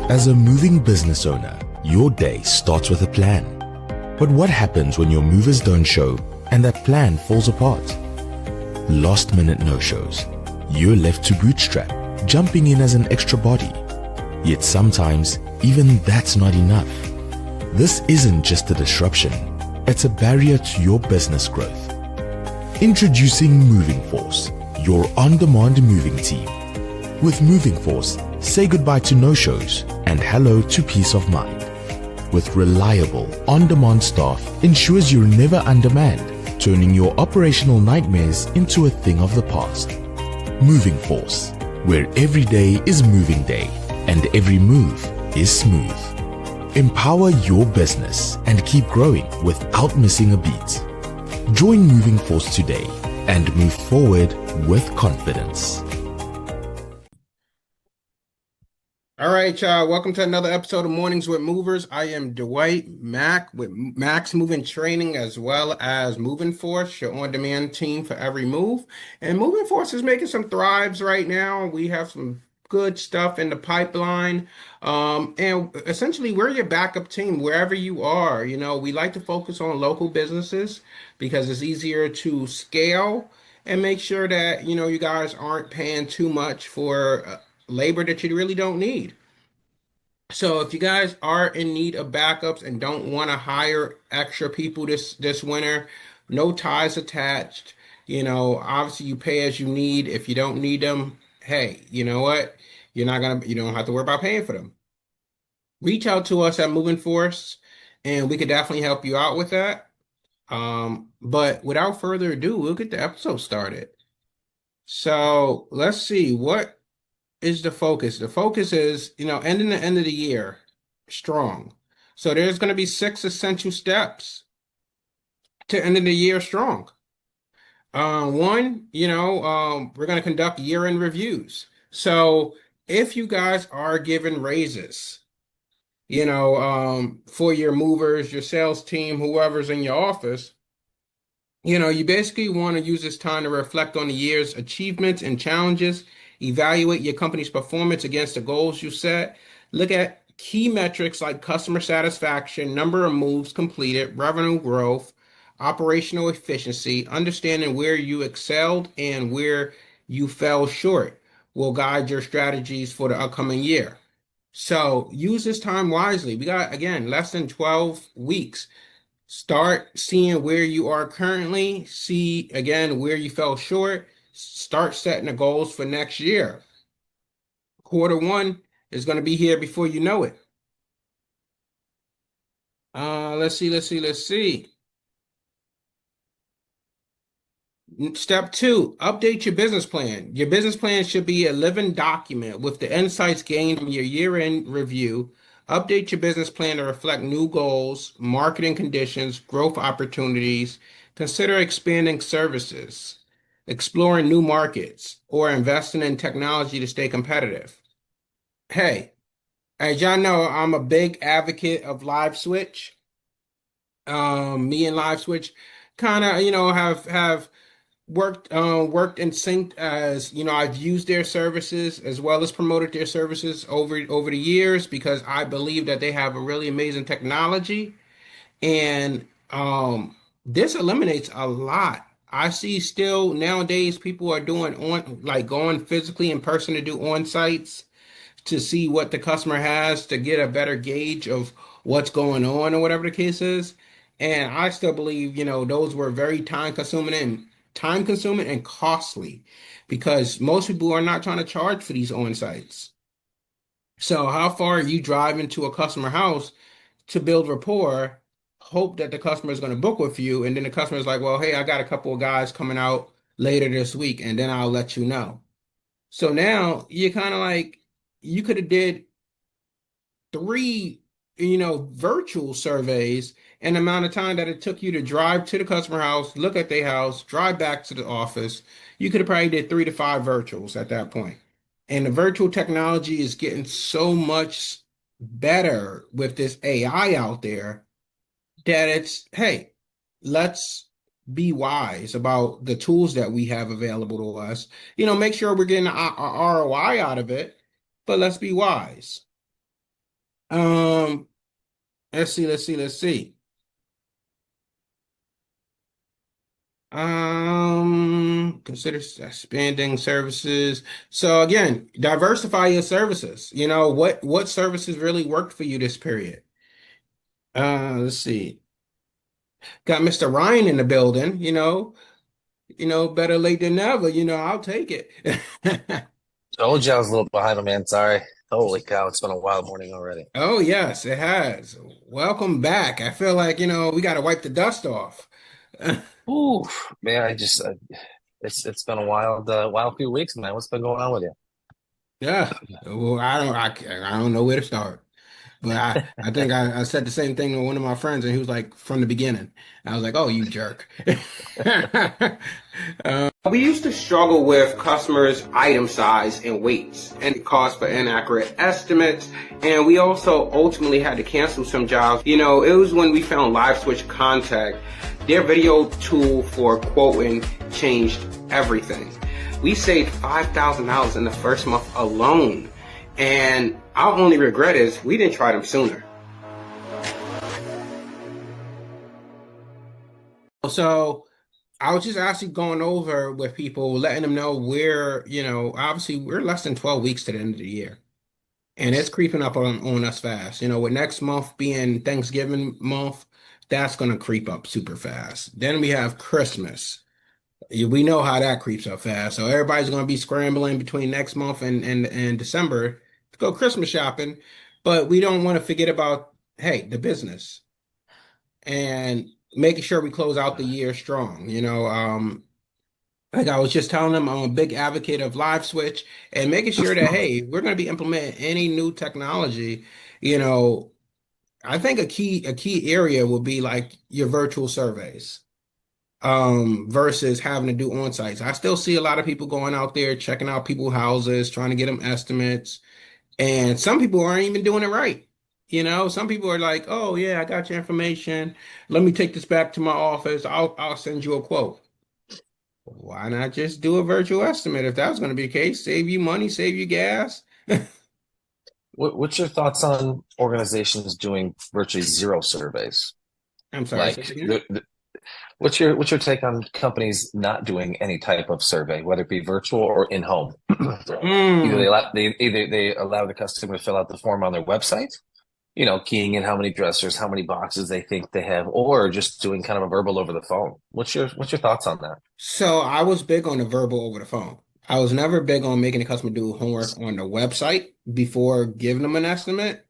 As a moving business owner, your day starts with a plan. But what happens when your movers don't show and that plan falls apart? Last minute no-shows. You're left to bootstrap, jumping in as an extra body. Yet sometimes, even that's not enough. This isn't just a disruption, it's a barrier to your business growth. Introducing Moving Force, your on-demand moving team. With Moving Force, say goodbye to no-shows and hello to peace of mind. With reliable, on-demand staff ensures you're never undermanned, turning your operational nightmares into a thing of the past. Moving Force, where every day is moving day and every move is smooth. Empower your business and keep growing without missing a beat. Join Moving Force today and move forward with confidence. All right, y'all. Welcome to another episode of Mornings with Movers. I am Dwyght Mack with Max Moving Training as well as Moving Force, your on-demand team for every move. And Moving Force is making some thrives right now. We have some good stuff in the pipeline. And essentially, we're your backup team wherever you are. You know, we like to focus on local businesses because it's easier to scale and make sure that, you know, you guys aren't paying too much for labor that you really don't need. So if you guys are in need of backups and don't want to hire extra people this winter, no ties attached. You know, obviously you pay as you need. If you don't need them, hey, you know what? You don't have to worry about paying for them. Reach out to us at Moving Force and we could definitely help you out with that. But without further ado, we'll get the episode started. So let's see, what is the focus? The focus is, you know, ending the end of the year strong. So there's going to be 6 essential steps to ending the year strong. One, we're going to conduct year-end reviews. So if you guys are given raises, for your movers, your sales team, whoever's in your office, you basically want to use this time to reflect on the year's achievements and challenges, evaluate your company's performance against the goals you set, look at key metrics like customer satisfaction, number of moves completed, revenue growth, operational efficiency, understanding where you excelled and where you fell short will guide your strategies for the upcoming year. So use this time wisely. We got, again, less than 12 weeks. Start seeing where you are currently, see again where you fell short, start setting the goals for next year. Quarter 1 is going to be here before you know it. Let's see. Step 2, update your business plan. Your business plan should be a living document with the insights gained from your year-end review. Update your business plan to reflect new goals, marketing conditions, growth opportunities. Consider expanding services, exploring new markets, or investing in technology to stay competitive. Hey, as y'all know, I'm a big advocate of Live Switch. Me and Live Switch kind of, have worked in sync, as I've used their services as well as promoted their services over the years because I believe that they have a really amazing technology, and this eliminates a lot. I see still nowadays people are doing going physically in person to do on sites to see what the customer has to get a better gauge of what's going on or whatever the case is. And I still believe, those were very time consuming and costly because most people are not trying to charge for these on sites. So how far are you driving to a customer house to build rapport, hope that the customer is going to book with you, and then the customer is like, well, hey, I got a couple of guys coming out later this week, and then I'll let you know. So now you're kind of like, you could have did 3, virtual surveys in the amount of time that it took you to drive to the customer house, look at their house, drive back to the office. You could have probably did 3 to 5 virtuals at that point. And the virtual technology is getting so much better with this AI out there that it's, hey, let's be wise about the tools that we have available to us. Make sure we're getting a ROI out of it, but let's be wise. Um, let's see. Consider expanding services. So again, diversify your services. You know, what services really worked for you this period? Let's see. Got Mr. Ryan in the building, better late than never, I'll take it. Told you I was a little behind, my man. Sorry. Holy cow, it's been a wild morning already. Oh, yes, it has. Welcome back. I feel like, we got to wipe the dust off. Ooh, man, it's been a wild few weeks, man. What's been going on with you? Yeah. Well, I don't know where to start. But I think I said the same thing to one of my friends, and he was like, from the beginning. I was like, oh, you jerk. We used to struggle with customers' item size and weights and cost for inaccurate estimates. And we also ultimately had to cancel some jobs. It was when we found Live Switch Contact. Their video tool for quoting changed everything. We saved $5,000 in the first month alone. And our only regret is we didn't try them sooner. So I was just actually going over with people, letting them know obviously we're less than 12 weeks to the end of the year. And it's creeping up on us fast. With next month being Thanksgiving month, that's going to creep up super fast. Then we have Christmas. We know how that creeps up fast. So everybody's going to be scrambling between next month and December to go Christmas shopping. But we don't want to forget about, hey, the business and making sure we close out the year strong. Like I was just telling them, I'm a big advocate of Live Switch and making sure that, hey, we're going to be implementing any new technology. You know, I think a key area will be like your virtual surveys versus having to do on sites. I still see a lot of people going out there checking out people's houses, trying to get them estimates, and some people aren't even doing it right. Some people are like, "Oh yeah, I got your information. Let me take this back to my office. I'll send you a quote." Why not just do a virtual estimate if that's going to be the case? Save you money, save you gas. What's your thoughts on organizations doing virtually zero surveys? I'm sorry, say it Like, again. what's your take on companies not doing any type of survey, whether it be virtual or in home? Either Mm. they allow the customer to fill out the form on their website, keying in how many dressers, how many boxes they think they have, or just doing kind of a verbal over the phone. What's your thoughts on that? So I was big on the verbal over the phone. I was never big on making the customer do homework on the website before giving them an estimate.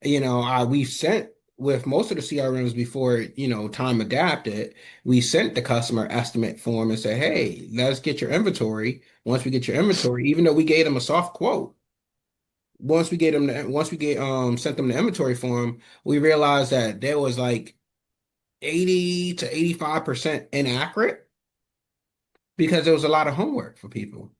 We sent with most of the CRMs before, time adapted, we sent the customer estimate form and said, hey, let's get your inventory. Once we get your inventory, even though we gave them a soft quote, once we get sent them the inventory form, we realized that there was like 80 to 85% inaccurate because there was a lot of homework for people.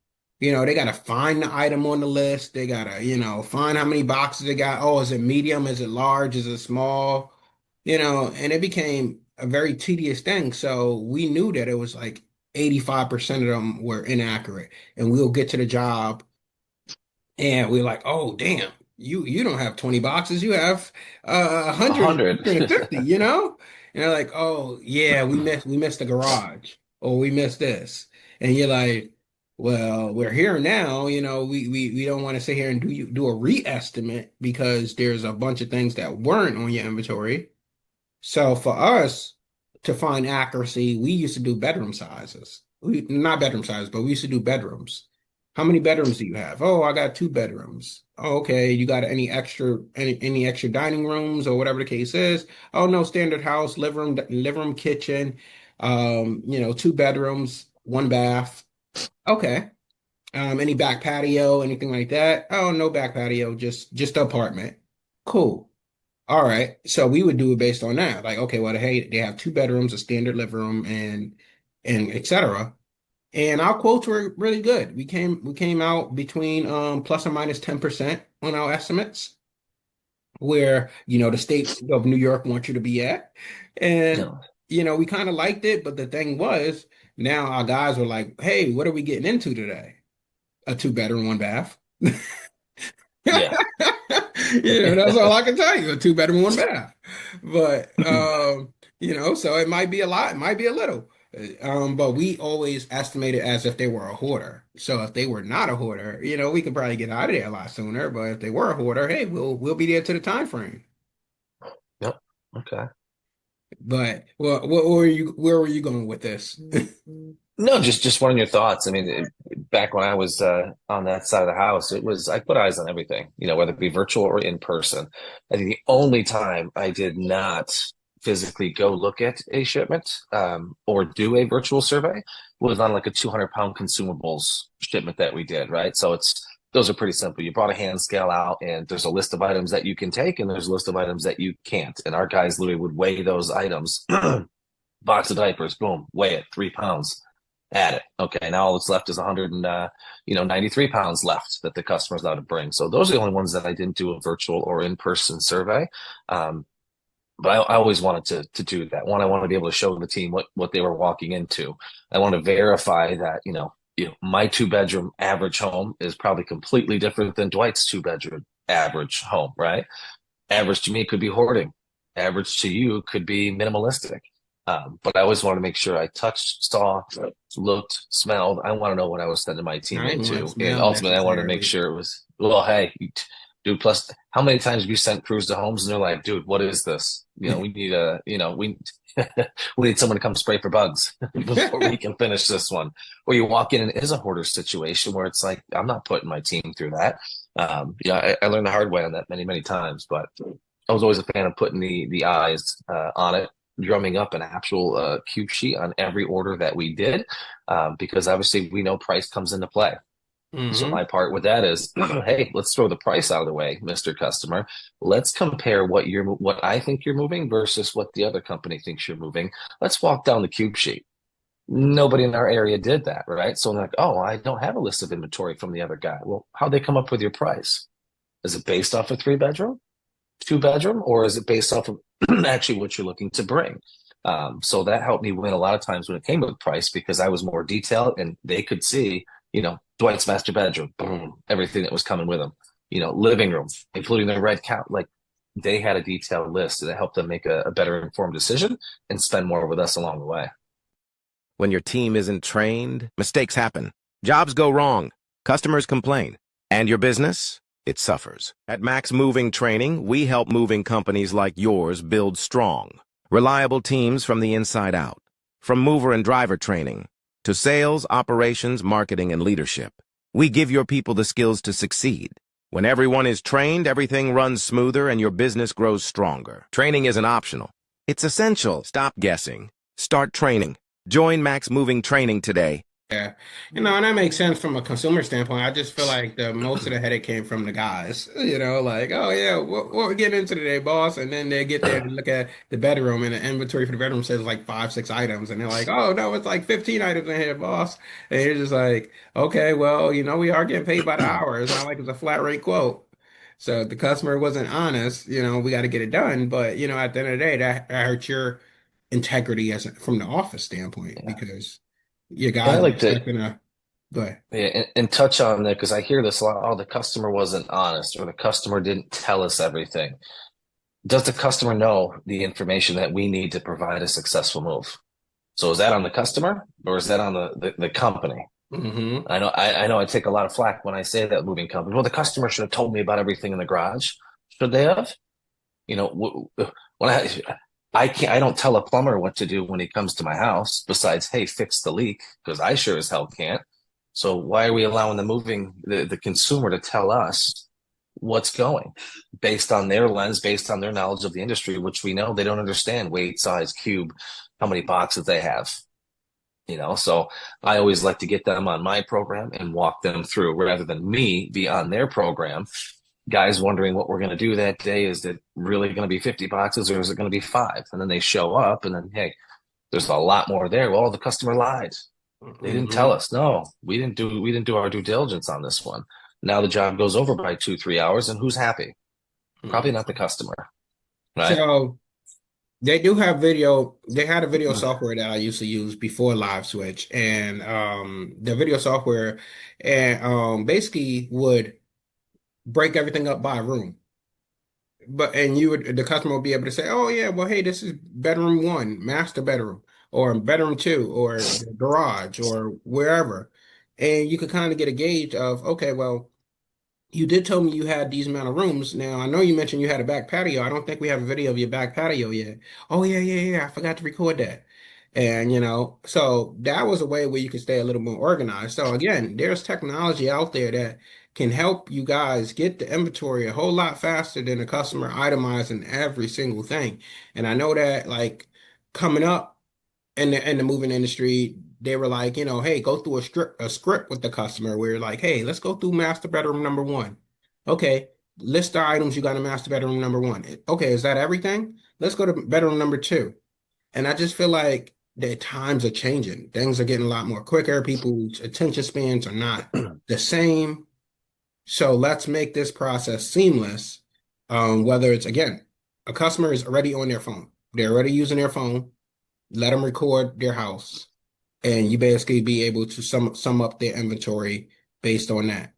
They got to find the item on the list. They got to, find how many boxes they got. Oh, is it medium? Is it large? Is it small? And it became a very tedious thing. So we knew that it was like 85% of them were inaccurate. And we'll get to the job and we're like, oh, damn, you don't have 20 boxes. You have 100, 100. 150, And they're like, oh, yeah, we missed the garage or we missed this. And you're like, well, we're here now, we don't want to sit here and do a re-estimate because there's a bunch of things that weren't on your inventory. So for us to find accuracy, we used to do bedroom sizes. Not bedroom sizes, but we used to do bedrooms. How many bedrooms do you have? Oh, I got two bedrooms. Oh, okay. You got any extra dining rooms or whatever the case is? Oh no, standard house, living room, kitchen, two bedrooms, one bath. Okay. Any back patio, anything like that? Oh, no back patio, just the apartment. Cool. All right. So we would do it based on that. Like, okay, well, hey, they have two bedrooms, a standard living room, and et cetera. And our quotes were really good. We came out between plus or minus 10% on our estimates, where the state of New York wants you to be at. And No. we kind of liked it, but the thing was, now our guys were like, hey, what are we getting into today? A two-bedroom, one bath. Yeah. That's all I can tell you. A two-bedroom, one bath. But so it might be a lot, it might be a little. But we always estimate it as if they were a hoarder. So if they were not a hoarder, we could probably get out of there a lot sooner. But if they were a hoarder, hey, we'll be there to the time frame. Yep. Okay. But where were you going with this? No, just one of your thoughts. I mean, back when I was on that side of the house, I put eyes on everything, whether it be virtual or in person. I think the only time I did not physically go look at a shipment or do a virtual survey was on like a 200-pound consumables shipment that we did, right? So those are pretty simple. You brought a hand scale out, and there's a list of items that you can take, and there's a list of items that you can't. And our guys literally would weigh those items. Box of diapers, boom, weigh it, 3 pounds. Add it. Okay, now all that's left is 93 pounds left that the customer's allowed to bring. So those are the only ones that I didn't do a virtual or in-person survey. But I always wanted to do that. One, I wanted to be able to show the team what they were walking into. I want to verify that, my 2-bedroom average home is probably completely different than Dwight's 2-bedroom average home, right? Average to me could be hoarding. Average to you could be minimalistic. But I always want to make sure I touched, saw, looked, smelled. I want to know what I was sending my team into. And ultimately, I wanted to make sure it was, well, hey, dude, plus how many times have you sent crews to homes and they're like, dude, what is this? We need we need someone to come spray for bugs before we can finish this one. Or you walk in and it is a hoarder situation where it's like, I'm not putting my team through that. I learned the hard way on that many, many times, but I was always a fan of putting the eyes on it, drumming up an actual cube sheet on every order that we did, because obviously we know price comes into play. Mm-hmm. So my part with that is, hey, let's throw the price out of the way, Mr. Customer. Let's compare what I think you're moving versus what the other company thinks you're moving. Let's walk down the cube sheet. Nobody in our area did that, right? So I'm like, oh, I don't have a list of inventory from the other guy. Well, how'd they come up with your price? Is it based off a 3-bedroom, 2-bedroom, or is it based off of actually what you're looking to bring? So that helped me win a lot of times when it came to the price, because I was more detailed and they could see, Dwight's master bedroom, boom, everything that was coming with him, living room, including the red count. Like, they had a detailed list that helped them make a better informed decision and spend more with us along the way. When your team isn't trained, mistakes happen. Jobs go wrong. Customers complain. And your business? It suffers. At Max Moving Training, we help moving companies like yours build strong, reliable teams from the inside out. From mover and driver training to sales, operations, marketing, and leadership, we give your people the skills to succeed. When everyone is trained, everything runs smoother and your business grows stronger. Training isn't optional. It's essential. Stop guessing. Start training. Join Max Moving Training today. Yeah, and that makes sense from a consumer standpoint. I just feel like most of the headache came from the guys, like, oh yeah, what we're getting into today, boss? And then they get there to look at the bedroom, and the inventory for the bedroom says like 5, 6 items, and they're like, oh no, it's like 15 items in here, boss. And you're just like, okay, well, we are getting paid by the hour. It's not like it's a flat rate quote. So if the customer wasn't honest, we got to get it done. But at the end of the day, that hurts your integrity from the office standpoint, because your guys I like expecting a go ahead. Yeah, and touch on that, because I hear this a lot. Oh, the customer wasn't honest, or the customer didn't tell us everything. Does the customer know the information that we need to provide a successful move? So is that on the customer, or is that on the company? Mm-hmm. I know I take a lot of flack when I say that, moving company. Well, the customer should have told me about everything in the garage. Should they have? When I don't tell a plumber what to do when he comes to my house, besides, hey, fix the leak, because I sure as hell can't. So why are we allowing the consumer to tell us what's going based on their lens, based on their knowledge of the industry, which we know they don't understand: weight, size, cube, how many boxes they have. So I always like to get them on my program and walk them through, rather than me be on their program. Guys wondering what we're going to do that day. Is it really going to be 50 boxes, or is it going to be 5? And then they show up, and then, hey, there's a lot more there. Well, the customer lied. They didn't tell us. No, we didn't do our due diligence on this one. Now the job goes over by 2-3 hours, and who's happy? Probably not the customer. Right? So they do have video. They had a video software that I used to use before Live Switch, and the video software and basically would break everything up by room. and the customer will be able to say, oh yeah, well, hey, this is bedroom one, master bedroom, or bedroom two, or the garage, or wherever. And you could kind of get a gauge of, okay, well, you did tell me you had these amount of rooms. Now, I know you mentioned you had a back patio. I don't think we have a video of your back patio yet. Oh, yeah, yeah, yeah. I forgot to record that. And, so that was a way where you could stay a little more organized. So again, there's technology out there that can help you guys get the inventory a whole lot faster than the customer itemizing every single thing. And I know that like coming up in the moving industry, they were like, hey, go through a script with the customer where you're like, hey, let's go through master bedroom number one. Okay, list the items you got in master bedroom number one. Okay, is that everything? Let's go to bedroom number two. And I just feel like the times are changing. Things are getting a lot more quicker. People's attention spans are not the same. So let's make this process seamless. Whether it's again, a customer is already on their phone. They're already using their phone. Let them record their house, and you basically be able to sum up their inventory based on that.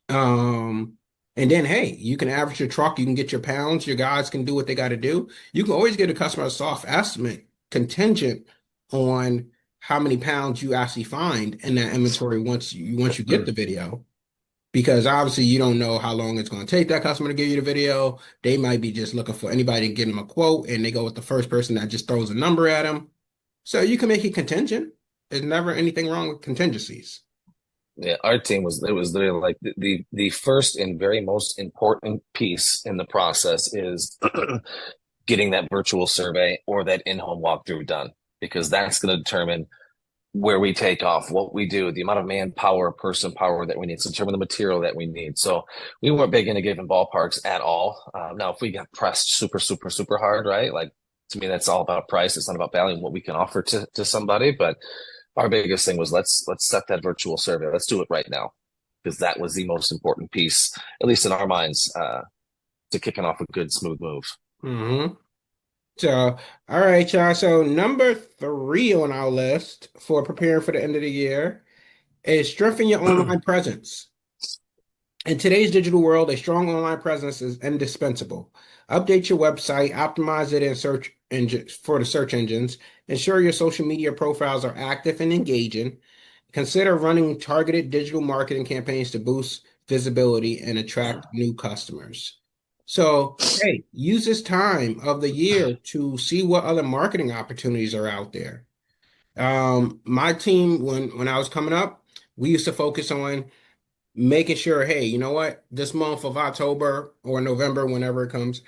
And then hey, you can average your truck, you can get your pounds, your guys can do what they got to do. You can always get a customer a soft estimate contingent on how many pounds you actually find in that inventory once you get the video. Because obviously you don't know how long it's going to take that customer to give you the video. They might be just looking for anybody to give them a quote, and they go with the first person that just throws a number at them. So you can make it contingent. There's never anything wrong with contingencies. Yeah, our team was literally like the first and very most important piece in the process is getting that virtual survey or that in-home walkthrough done, because that's going to determine where we take off, what we do, the amount of manpower, person power that we need, to determine the material that we need. So we weren't big into giving ballparks at all. Now, if we got pressed super, super, super hard, right? Like, to me, that's all about price. It's not about value and what we can offer to somebody. But our biggest thing was let's set that virtual survey. Let's do it right now, because that was the most important piece, at least in our minds, to kicking off a good, smooth move. Mm-hmm. So, all right, y'all. So number 3 on our list for preparing for the end of the year is strengthen your online presence. In today's digital world, a strong online presence is indispensable. Update your website, optimize it in search engines for the search engines, ensure your social media profiles are active and engaging. Consider running targeted digital marketing campaigns to boost visibility and attract new customers. So, hey, use this time of the year to see what other marketing opportunities are out there. My team, when I was coming up, we used to focus on making sure, hey, you know what, this month of October or November, whenever it comes,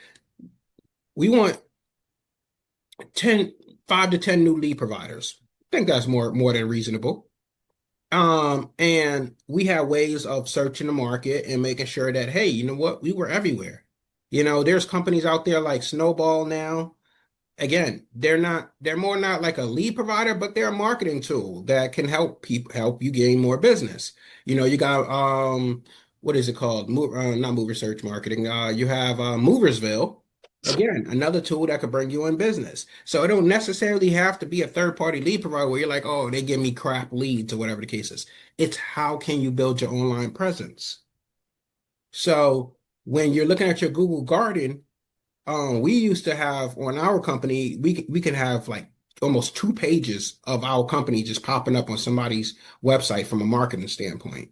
we want 5 to 10 new lead providers. I think that's more than reasonable. And we have ways of searching the market and making sure that, hey, you know what, we were everywhere. There's companies out there like Snowball now. Again, they're more not like a lead provider, but they're a marketing tool that can help you gain more business. You got what is it called? Not Move Research Marketing. You have Moversville. Again, another tool that could bring you in business. So it don't necessarily have to be a third-party lead provider where you're like, oh, they give me crap leads or whatever the case is. It's how can you build your online presence? So when you're looking at your Google Garden, we used to have on our company, we can have like almost 2 pages of our company just popping up on somebody's website from a marketing standpoint.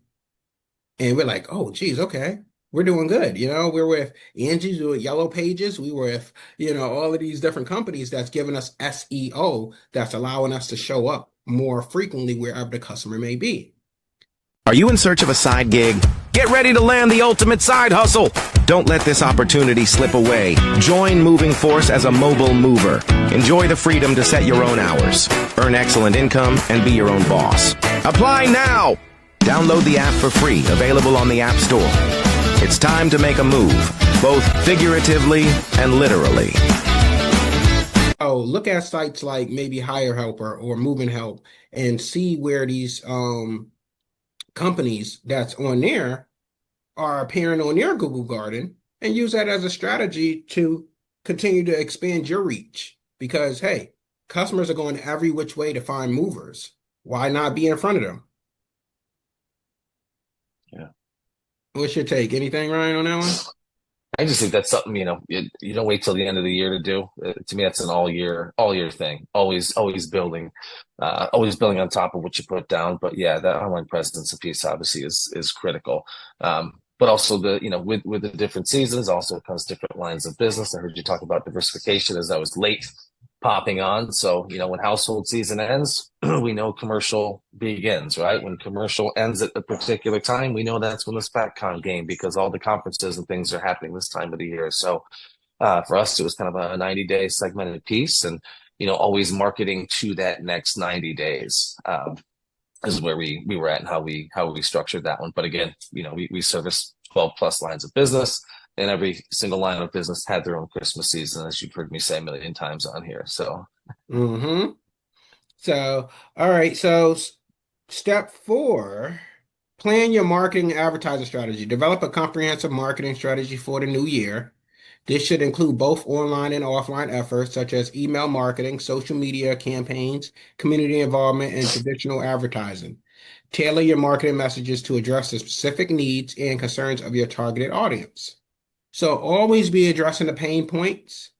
And we're like, oh, geez, okay, we're doing good. We're with Angie's, we're with Yellow Pages. We were with, all of these different companies that's giving us SEO that's allowing us to show up more frequently wherever the customer may be. Are you in search of a side gig? Get ready to land the ultimate side hustle. Don't let this opportunity slip away. Join Moving Force as a mobile mover. Enjoy the freedom to set your own hours, earn excellent income, and be your own boss. Apply now. Download the app for free, available on the App Store. It's time to make a move, both figuratively and literally. Oh, look at sites like maybe Hire Helper or Moving Help and see where these companies that's on there are appearing on your Google Garden, and use that as a strategy to continue to expand your reach. Because, hey, customers are going every which way to find movers. Why not be in front of them? Yeah. What's your take? Anything, Ryan, on that one? I just think that's something, you don't wait till the end of the year to do. To me, that's an all year thing. Always building on top of what you put down. But yeah, that online presence piece obviously is critical. But also with the different seasons also comes different lines of business. I heard you talk about diversification as I was late popping on. So, when household season ends, we know commercial begins, right? When commercial ends at a particular time, we know that's when the SpecCon game, because all the conferences and things are happening this time of the year. So, for us, it was kind of a 90-day segmented piece, and, always marketing to that next 90 days. Is where we were at and how we structured that one. But again, we service 12 plus lines of business, and every single line of business had their own Christmas season, as you've heard me say a million times on here. So, Mm-hmm. So, all right. So, step 4, plan your marketing and advertising strategy. Develop a comprehensive marketing strategy for the new year. This should include both online and offline efforts, such as email marketing, social media campaigns, community involvement, and traditional advertising. Tailor your marketing messages to address the specific needs and concerns of your targeted audience. So always be addressing the pain points.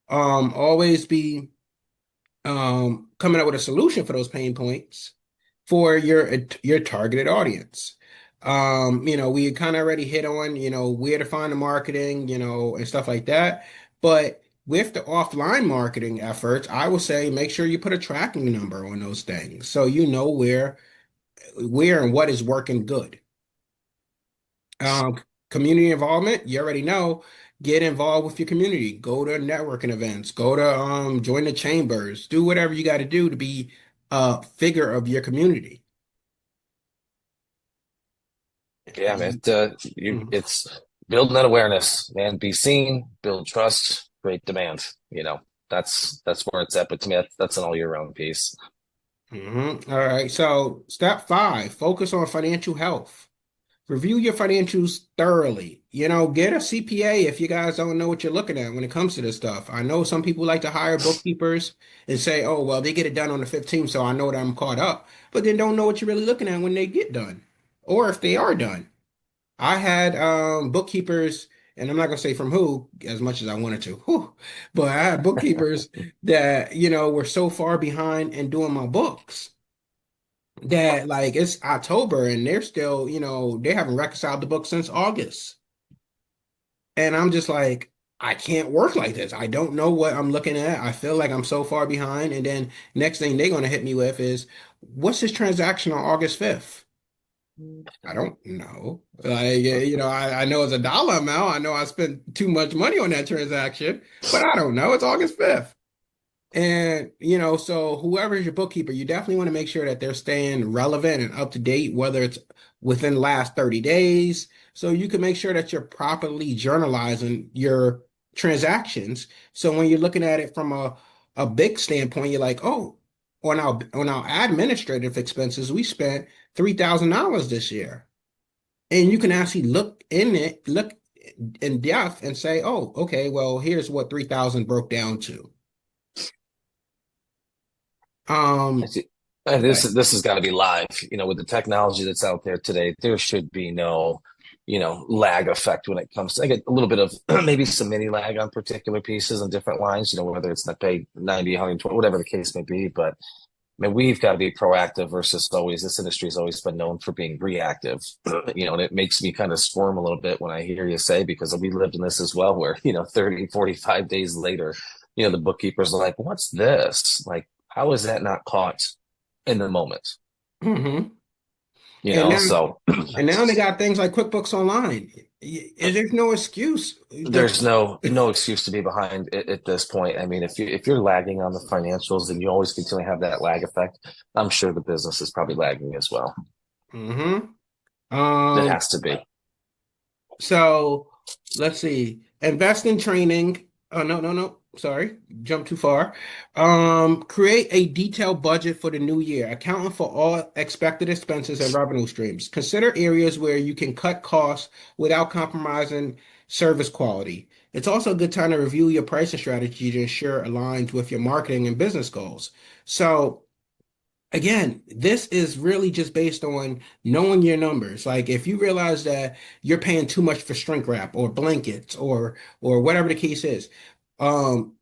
Always be coming up with a solution for those pain points for your targeted audience. We kind of already hit on, where to find the marketing, and stuff like that. But with the offline marketing efforts, I will say make sure you put a tracking number on those things so you know where and what is working good. Community involvement, you already know, get involved with your community. Go to networking events, go to join the chambers, do whatever you got to do to be a figure of your community. yeah, man, Mhm. it's building that awareness, man. Be seen, build trust, create demand. That's where it's at. But to me, that's an all year round piece. All right. So, step 5, focus on financial health. Review your financials thoroughly. Get a CPA if you guys don't know what you're looking at when it comes to this stuff. I know some people like to hire bookkeepers and say, oh, well, they get it done on the 15th, so I know that I'm caught up, but then don't know what you're really looking at when they get done or if they are done. I had bookkeepers, and I'm not gonna say from who, as much as I wanted to, but I had bookkeepers that, were so far behind in doing my books that like it's October and they're still, they haven't reconciled the book since August. And I'm just like, I can't work like this. I don't know what I'm looking at. I feel like I'm so far behind. And then next thing they're gonna hit me with is, what's this transaction on August 5th? I don't know. Like, I know it's a dollar amount. I know I spent too much money on that transaction, but I don't know. It's August 5th. And, so whoever is your bookkeeper, you definitely want to make sure that they're staying relevant and up to date, whether it's within the last 30 days. So you can make sure that you're properly journalizing your transactions. So when you're looking at it from a big standpoint, you're like, oh, on our administrative expenses, we spent $3,000 this year. And you can actually look in depth and say, oh, okay, well, here's what 3,000 broke down to. I Um, see. okay. This has got to be live. With the technology that's out there today, there should be no, lag effect when it comes to. I get a little bit of maybe some mini lag on particular pieces and different lines. Whether it's net pay 90, 120, whatever the case may be. But I mean, we've got to be proactive versus always. This industry has always been known for being reactive. And it makes me kind of squirm a little bit when I hear you say, because we lived in this as well, where 30, 45 days later, the bookkeepers are like, "What's this? Like, how is that not caught in the moment?" hmm You And know, now, so and now they got things like QuickBooks Online. There's no excuse that. there's no excuse to be behind at this point. I mean, if you're lagging on the financials and you always continue to have that lag effect, I'm sure the business is probably lagging as well. hmm It Um, has to be. so let's see. Invest in training. Oh, no, no, no. Sorry. Jump too far. Create a detailed budget for the new year, accounting for all expected expenses and revenue streams. Consider areas where you can cut costs without compromising service quality. It's also a good time to review your pricing strategy to ensure it aligns with your marketing and business goals. So Again, this is really just based on knowing your numbers. Like if you realize that you're paying too much for shrink wrap or blankets or whatever the case is, um,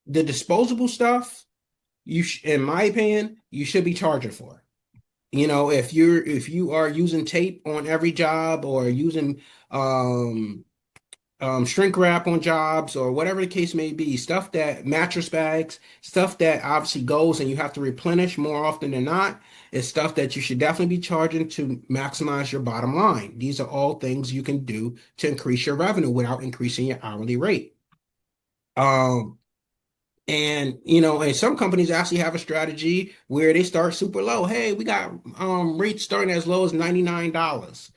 the disposable stuff, in my opinion, you should be charging for. If you are using tape on every job or using um shrink wrap on jobs or whatever the case may be, stuff that mattress bags, stuff that obviously goes and you have to replenish more often than not, is stuff that you should definitely be charging to maximize your bottom line. These are all things you can do to increase your revenue without increasing your hourly rate. Um, and some companies actually have a strategy where they start super low. Hey, we got rates starting as low as $99.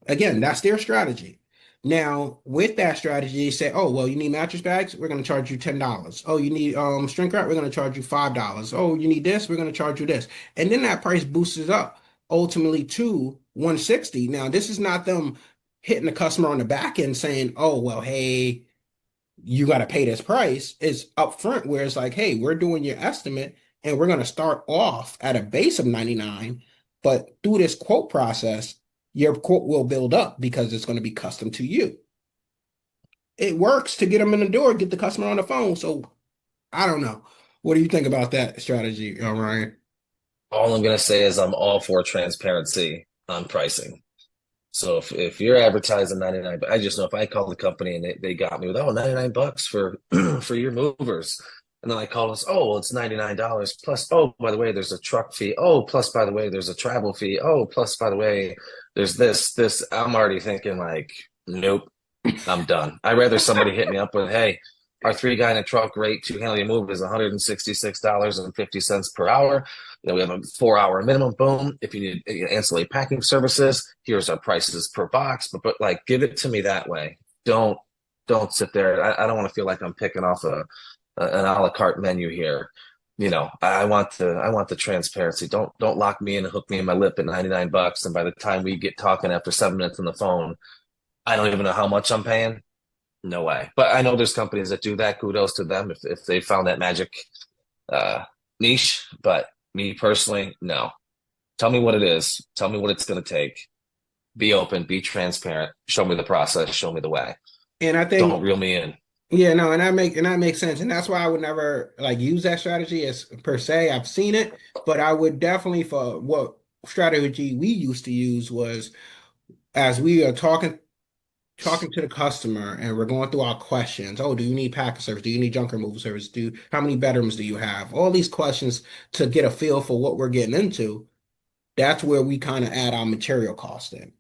Again, that's their strategy. Now, with that strategy, they say, oh, well, you need mattress bags, we're going to charge you $10. Oh, you need shrink wrap, we're going to charge you $5. Oh, you need this, we're going to charge you this. And then that price boosts up ultimately to 160. Now, this is not them hitting the customer on the back end saying, oh, well, hey, you got to pay this price. It's upfront where it's like, hey, we're doing your estimate and we're going to start off at a base of 99, but through this quote process, your quote will build up because it's going to be custom to you. It works to get them in the door, get the customer on the phone. So I don't know. What do you think about that strategy, Ryan? All I'm going to say is I'm all for transparency on pricing. So if you're advertising 99, I just know if I call the company and they got me with, oh, $99 for for your movers. And then I call us, oh, well, it's $99 plus, oh, by the way, there's a truck fee. Oh, plus, by the way, there's a travel fee. Oh, plus, by the way, there's this. I'm already thinking like, nope, I'm done. I'd rather somebody hit me up with, hey, our three guy in a truck rate to handle your move is $166.50 per hour. We have a 4 hour minimum. Boom. If you need ancillary packing services, here's our prices per box. But like, give it to me that way. Don't sit there. I don't want to feel like I'm picking off an a la carte menu here. I want the transparency. Don't lock me in and hook me in my lip at $99. And by the time we get talking after 7 minutes on the phone, I don't even know how much I'm paying. No way. But I know there's companies that do that. Kudos to them if they found that magic niche. But me personally, no. Tell me what it is. Tell me what it's going to take. Be open, be transparent. Show me the process. Show me the way. And I think Don't reel me in. Yeah, no, and that makes sense, and that's why I would never like use that strategy as per se. I've seen it, but I would definitely for what strategy we used to use was as we are talking to the customer and we're going through our questions. Oh, do you need packet service? Do you need junk removal service? How many bedrooms do you have? All these questions to get a feel for what we're getting into. That's where we kind of add our material cost in.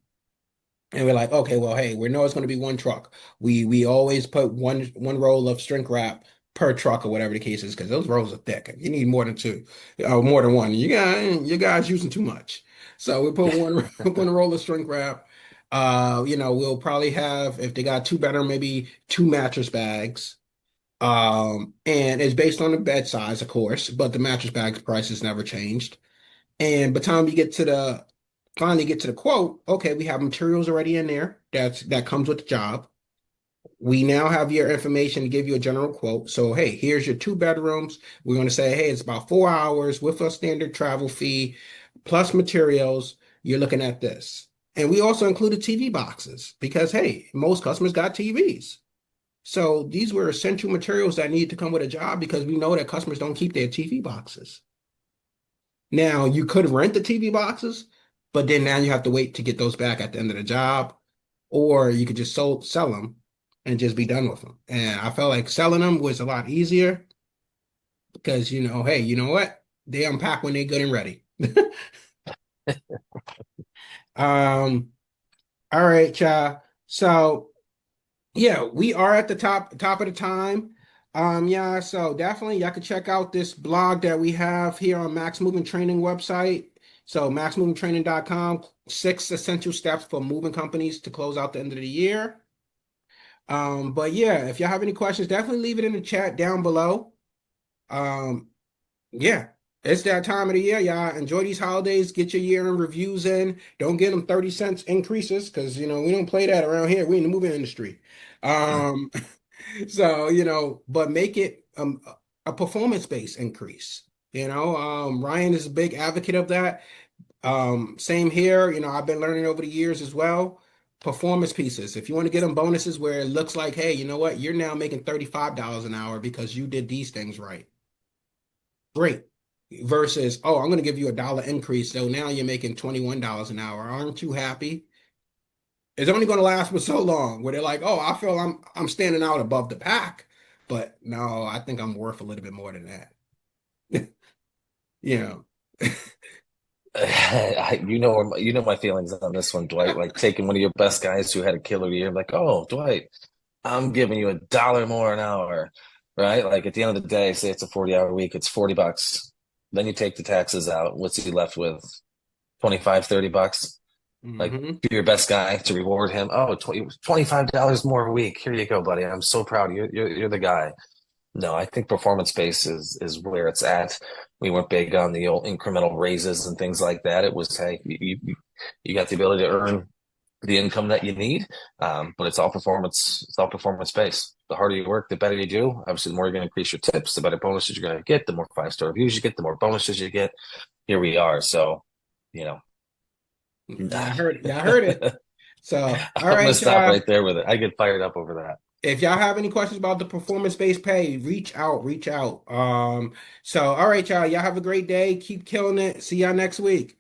And we're like, okay, well, hey, we know it's going to be one truck. We always put one roll of shrink wrap per truck or whatever the case is, because those rolls are thick. You need more than two, more than one. You guys using too much. So we put one one roll of shrink wrap. We'll probably have, if they got two bedroom, maybe two mattress bags. And it's based on the bed size, of course, but the mattress bag price has never changed. And by the time you finally get to the quote, okay, we have materials already in there. That comes with the job. We now have your information to give you a general quote. So, hey, here's your two bedrooms. We're going to say, hey, it's about 4 hours with a standard travel fee plus materials. You're looking at this. And we also included TV boxes because, hey, most customers got TVs. So these were essential materials that need to come with a job because we know that customers don't keep their TV boxes. Now, you could rent the TV boxes, but then now you have to wait to get those back at the end of the job, or you could just sell them and just be done with them. And I felt like selling them was a lot easier because, hey, you know what? They unpack when they're good and ready. All right, Cha. So yeah, we are at the top of the time. Yeah, so definitely y'all can check out this blog that we have here on Max Movement Training website. So maxmovementtraining.com, 6 essential steps for moving companies to close out the end of the year. But yeah, if y'all have any questions, definitely leave it in the chat down below. Yeah, it's that time of the year, y'all. Enjoy these holidays. Get your year-end reviews in. Don't get them 30 cents increases because, we don't play that around here. We in the movie industry. Um, so, but make it a performance-based increase. Ryan is a big advocate of that. Same here. I've been learning over the years as well. Performance pieces. If you want to get them bonuses where it looks like, hey, you know what? You're now making $35 an hour because you did these things right. Great. Versus, oh, I'm going to give you $1 increase. So now you're making $21 an hour. Aren't you happy? It's only going to last for so long where they're like, oh, I feel I'm standing out above the pack. But no, I think I'm worth a little bit more than that. you know. You know my feelings on this one, Dwight. Like taking one of your best guys who had a killer year, like, oh, Dwight, I'm giving you $1 more an hour, right? Like at the end of the day, say it's a 40-hour week, it's $40. Then you take the taxes out. What's he left with? 25, $30. Like be your best guy to reward him. Oh, $25 more a week. Here you go, buddy. I'm so proud of you. You're the guy. No, I think performance based is where it's at. We weren't big on the old incremental raises and things like that. It was, hey, you got the ability to earn the income that you need, but it's all performance. It's all performance based. The harder you work, the better you do. Obviously, the more you're going to increase your tips, the better bonuses you're going to get. The more 5-star reviews you get, the more bonuses you get. Here we are. So, Yeah, I heard it. So, all I'm gonna right, stop y'all. right there with it. I get fired up over that. If y'all have any questions about the performance-based pay, reach out. So all right, y'all have a great day. Keep killing it. See y'all next week.